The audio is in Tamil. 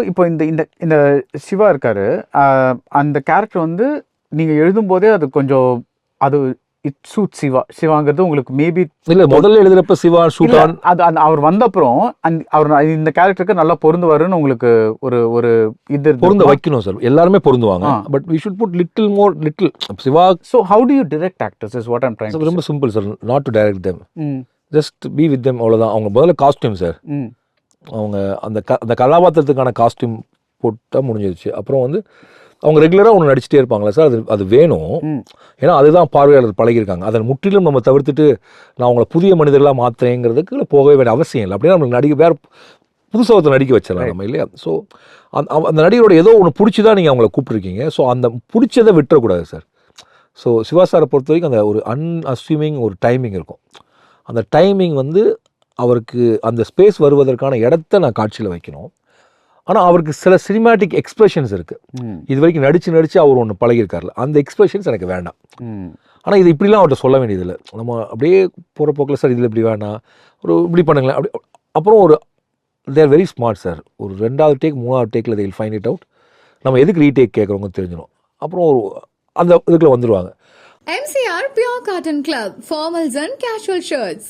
இப்போ இந்த இந்த இந்த சிவா இருக்காரு, அந்த கேரக்டர் வந்து நீங்க எழுதும்போதே அது கொஞ்சம் அது இட் சூட் சிவாங்கிறது உங்களுக்கு மேபி இல்ல முதல்ல எழுதுறப்ப சிவா ஷூட் ஆன் அது அவர் வந்த அப்புறம் அவர் இந்த கேரக்டருக்கு நல்லா பொருந்துவாருன்னு உங்களுக்கு ஒரு ஒரு இது பொருந்த வைக்கணும் சார். எல்லாருமே பொருந்துவாங்க. But we should put little சிவா. So how do you direct actors is what I'm trying to say. ரொம்ப simple sir. not to direct them, just be with them, அவ்வளவுதான். அவங்க முதல்ல காஸ்டியூம் சார், அவங்க அந்த கதாபாத்திரத்துக்கான காஸ்டியூம் போட்டால் முடிஞ்சிருச்சு. அப்புறம் வந்து அவங்க ரெகுலராக ஒன்று நடிச்சிட்டே இருப்பாங்களா சார், அது வேணும். ஏன்னா அதுதான் பார்வையாளர் பழகிருக்காங்க. அதை முற்றிலும் நம்ம தவிர்த்துட்டு நான் அவங்கள புதிய மனிதர்களாக மாற்றுறேங்கிறதுக்கு போகவே வேண்டிய அவசியம் இல்லை. அப்படின்னா நம்மளுக்கு வேறு புதுசாக நடிக்க வச்சிடலாம் நம்ம, இல்லையா? ஸோ அந்த நடிகரோட ஏதோ ஒன்று பிடிச்சி தான் நீங்கள் அவங்கள கூப்பிட்ருக்கீங்க. ஸோ அந்த பிடிச்சதை விட்டுறக்கூடாது சார். ஸோ சிவா சாரை பொறுத்த வரைக்கும் அந்த ஒரு அன்அஸ்யூமிங் ஒரு டைமிங் இருக்கும். அந்த டைமிங் வந்து அவருக்கு அந்த ஸ்பேஸ் வருவதற்கான இடத்த நான் காட்சியில் வைக்கணும். ஆனால் அவருக்கு சில சினிமேட்டிக் எக்ஸ்பிரஷன்ஸ் இருக்குது. இது வரைக்கும் நடித்து அவர் ஒன்று பழகிருக்காருல, அந்த எக்ஸ்பிரஷன்ஸ் எனக்கு வேண்டாம். ஆனால் இது இப்படிலாம் அவர்கிட்ட சொல்ல வேண்டியதில்லை. நம்ம அப்படியே போகிற போக்கில் சார் இதில் இப்படி வேணாம், ஒரு இப்படி பண்ணுங்களேன் அப்படி. அப்புறம் ஒரு தேர் வெரி ஸ்மார்ட் சார். ஒரு 2வது டேக் 3வது tackle they will find it out. நம்ம எதுக்கு ரீடேக் கேட்குறவங்க தெரிஞ்சிடும். அப்புறம் ஒரு அந்த இதுக்குள்ள வந்துடுவாங்க. MCR Pure Cotton Club, formals and casual shirts.